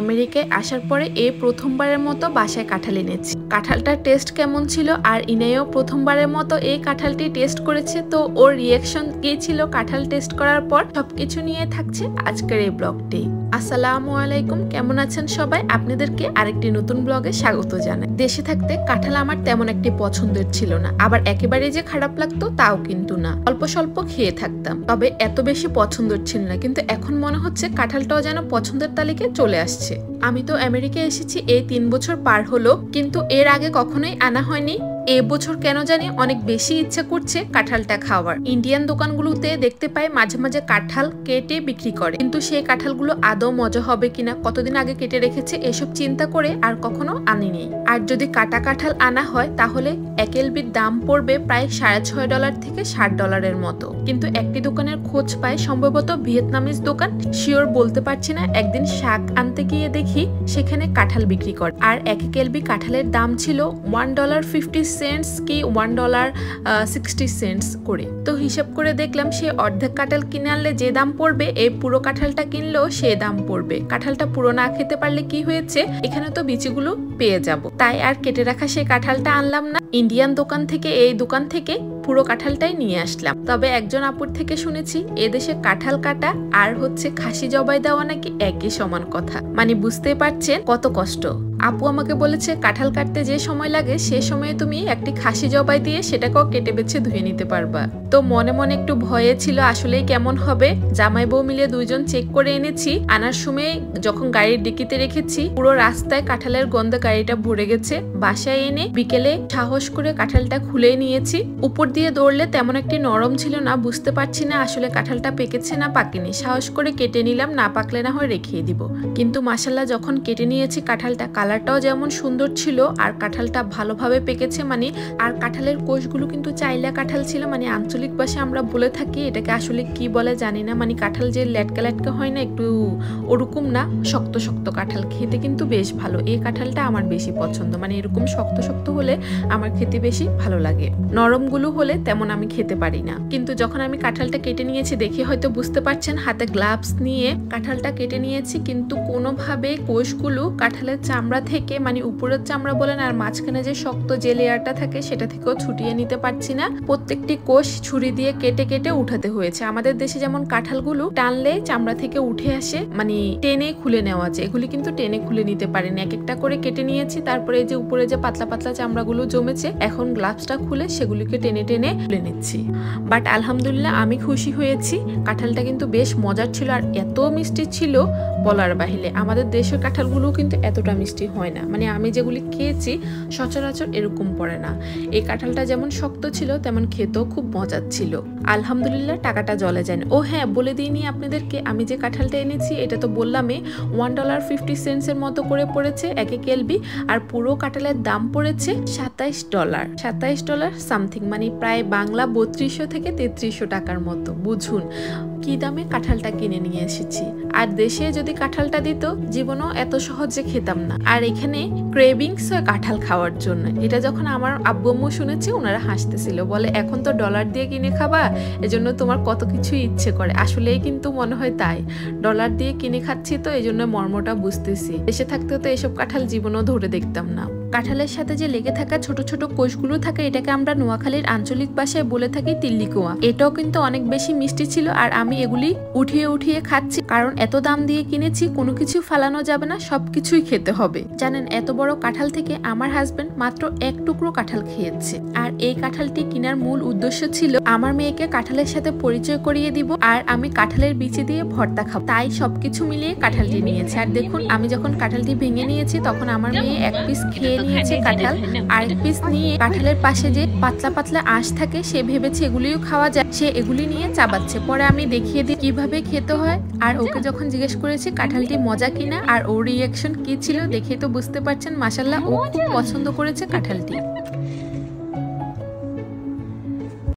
আমেরিকায় আসার পরে এই প্রথমবারের মতো বাসায় কাঁঠাল এনেছি। কাঁঠালটার টেস্ট কেমন ছিল আর ইনাইও প্রথমবারের মতো এই কাঁঠালটি টেস্ট করেছে, তো ওর রিয়াকশন কি ছিল কাঁঠাল টেস্ট করার পর সবকিছু নিয়ে থাকছে আজকের এই ব্লগটি। আসসালামু আলাইকুম, কেমন আছেন সবাই? আপনাদেরকে আরেকটি নতুন ব্লগে স্বাগত জানাই। দেশে থাকতে কাঁঠাল আমার তেমন একটি পছন্দের ছিল না, আবার একেবারে যে খারাপ লাগতো তাও কিন্তু না, অল্প স্বল্প খেয়ে থাকতাম, তবে এত বেশি পছন্দের ছিল না। কিন্তু এখন মনে হচ্ছে কাঁঠালটাও যেন পছন্দের তালিকায় চলে আসছে। আমি তো আমেরিকায় এসেছি এই 3 বছর পার হলো, কিন্তু এর আগে কখনোই আনা হয়নি। এবছর কেন জানি অনেক বেশি ইচ্ছা করছে কাঁঠালটা খাওয়ার। ইন্ডিয়ান দোকানগুলোতে দেখতে পাই মাঝে মাঝে কাঁঠাল কেটে বিক্রি করে, কিন্তু সেই কাঁঠালগুলো আদৌ মজা হবে কিনা, কতদিন আগে কেটে রেখেছে, এসব চিন্তা করে আর কখনো আনিনি। আর যদি কাটা কাঁঠাল আনা হয় তাহলে এক এলবির দাম পড়বে প্রায় $6.5 থেকে $7 মতো। কিন্তু একটি দোকানের খোঁজ পাই, সম্ভবত ভিয়েতনামিজ দোকান, শিওর বলতে পারছি না। একদিন শাক আনতে গিয়ে দেখি সেখানে কাঁঠাল বিক্রি করে, আর এক এলবি কাঁঠালের দাম ছিল $1.50 কি $1.60 করে। তো হিসাব করে দেখলাম সে অর্ধেক কাঁঠাল কিনে আনলে যে দাম পড়বে, এই পুরো কাঁঠালটা কিনলেও সে দাম পড়বে। কাঁঠালটা পুরো না খেতে পারলে কি হয়েছে, এখানে তো বিচিগুলো পেয়ে যাব, তাই আর কেটে রাখা সেই কাঁঠালটা আনলাম না। ইন্ডিয়ান দোকান থেকে এই দোকান থেকে পুরো কাঁঠালটাই নিয়ে আসলাম। তবে একজন আপুর থেকে শুনেছি এদেশে কাঁঠাল কাটা আর খাসি জবাই দেওয়া নাকি একই সমান কথা, মানে বুঝতে পারছেন কত কষ্ট। আপু আমাকে বলেছে কাঁঠাল কাটতে যে সময় লাগে সে সময়ে তুমি একটি খাসি জবাই দিয়ে সেটাকেও কেটে বেছে ধুয়ে নিতে পারবা। তো মনে মনে একটু ভয়ে ছিল আসলেই কেমন হবে। জামাই বউ মিলে দুইজন চেক করে এনেছি। আনার সময় যখন গাড়ির ডিকিতে রেখেছি পুরো রাস্তায় কাঁঠালের গন্ধে গাড়িটা ভরে গেছে। বাসায় এনে বিকেলে সাহস করে কাঁঠালটা খুলে নিয়েছি। উপর দিয়ে দৌড়লে তেমন একটি নরম ছিল না, বুঝতে পারছি না আসলে কাঁঠালটা পেকেছে না পাকেনি। সাহস করে কেটে নিলাম, না পাকলে না হয় রেখে দিব। কিন্তু মাশাআল্লাহ যখন কেটে নিয়েছি কাঁঠালটা কালারটাও যেমন সুন্দর ছিল আর কাঁঠালটা ভালোভাবে পেকেছে, মানে আর কাঁঠালের কোষগুলো কিন্তু চাইলা কাঁঠাল ছিল, মানে আঞ্চলিক ভাষায় আমরা বলে থাকি, এটাকে আসলে কি বলে জানি না, মানে কাঁঠাল যে লেটকা লেটকা হয় না একটু ওরকম না, শক্ত শক্ত কাঁঠাল, খেতে কিন্তু বেশ ভালো। এই কাঁঠালটা আমার বেশি পছন্দ, মানে এরকম শক্ত শক্ত হলে আমার খেতে বেশি ভালো লাগে, নরম গুলো হলে তেমন আমি খেতে পারি না। কিন্তু যখন আমি কাঁঠালটা কেটে নিয়েছি দেখে হয়তো বুঝতে পারছেন, হাতে গ্লাভস নিয়ে কাঁঠালটা কেটে নিয়েছি, কিন্তু কোনোভাবে কোষগুলো কাঁঠালের চামড়া থেকে, মানে উপরের চামড়া বলেন আর মাঝখানে যে শক্ত যে লেয়ারটা থাকে সেটা থেকেও ছুটিয়ে নিতে পারছি না। প্রত্যেকটি কোষ ছুরি দিয়ে কেটে কেটে উঠাতে হয়েছে। আমাদের দেশে যেমন কাঁঠালগুলো টানলে চামড়া থেকে উঠে আসে, মানে টেনে খুলে নেওয়া যায়, এগুলি কিন্তু টেনে খুলে নিতে পারেনি। এক একটা করে কেটে নিয়েছি, তারপরে এই যে উপরে যে পাতলা পাতলা চামড়াগুলো জমেছে এখন গ্লাভসটা খুলে সেগুলিকে টেনে টেনে খুলে নিচ্ছি। বাট আলহামদুলিল্লাহ আমি খুশি হয়েছি, কাঁঠালটা কিন্তু বেশ মজার ছিল আর এত মিষ্টি ছিল বলার বাহিরে। আমাদের দেশের কাঁঠালগুলো কিন্তু এতটা মিষ্টি হয় না, মানে আমি যেগুলি খেয়েছি সচরাচর এরকম পড়ে না। এই কাঁঠালটা যেমন শক্ত ছিল তেমন খেতেও খুব মজার ছিল। আলহামদুলিল্লাহ টাকাটা জলে যায়নি। ও হ্যাঁ, বলে দিইনি আপনাদেরকে, আমি যে কাঁঠালটা এনেছি এটা তো বললামই $1.50 এর মতো করে পড়েছে এক এলবি, আর পুরো কাঁঠালের দাম পড়েছে $27 সামথিং, মানে প্রায় বাংলা 3200 থেকে 3300 টাকার মতো। বুঝুন কি দামে কাঁঠালটা কিনে নিয়ে এসেছি। আর দেশে যদি কাঁঠালটা দিত জীবনও এত সহজে খেতাম না। আর এখানে ক্রেভিংস হয় কাঁঠাল খাওয়ার জন্য। এটা যখন আমার আব্বু আম্মু শুনেছে ওনারা হাসতেছিল, বলে এখন তো ডলার দিয়ে কিনে খাবা, এজন্য তোমার কত কিছু ইচ্ছে করে। আসলেই কিন্তু মনে হয় তাই, ডলার দিয়ে কিনে খাচ্ছি তো এই জন্য মর্মটা বুঝতেছি। দেশে থাকতে তো এসব কাঁঠাল জীবনও ধরে দেখতাম না। কাঁঠালের সাথে যে লেগে থাকা ছোট ছোট কোষগুলো থাকে এটাকে আমরা নোয়াখালীর আঞ্চলিক ভাষায় বলে থাকি তিল্লিকোয়া। এটাও কিন্তু অনেক বেশি মিষ্টি ছিল আর আমি এগুলি উঠিয়ে উঠিয়ে খাচ্ছি, কারণ এত দাম দিয়ে কিনেছি, কোনো কিছু ফালানো যাবে না, সবকিছুই খেতে হবে। জানেন এত বড় কাঁঠাল থেকে আমার হাজবেন্ড মাত্র এক টুকরো কাঁঠাল খেয়েছে। আর এই কাঁঠালটি কেনার মূল উদ্দেশ্য ছিল আমার মেয়েকে কাঁঠালের সাথে পরিচয় করিয়ে দিব আর আমি কাঁঠালের বিচি দিয়ে ভর্তা খাবো, তাই সবকিছু মিলিয়ে কাঁঠালটি নিয়েছে। আর দেখুন আমি যখন কাঁঠালটি ভেঙে নিয়েছি তখন আমার মেয়ে এক পিস খেয়ে নিয়েছে কাঁঠাল, আরেক পিস নিয়ে কাঁঠালের পাশে যে পাতলা পাতলা আঁশ থাকে সে ভেবেছে এগুলিও খাওয়া যায়, সে এগুলি নিয়ে চাবাচ্ছে। পরে আমি দেখিয়ে দিই কিভাবে খেতে হয়। আর ওকে যখন জিজ্ঞেস করেছি কাঁঠালটি মজা কিনা আর ওর রিয়াকশন কি ছিল দেখে তো বুঝতে পারছেন, মাশাআল্লাহ ও খুব পছন্দ করেছে কাঁঠালটি।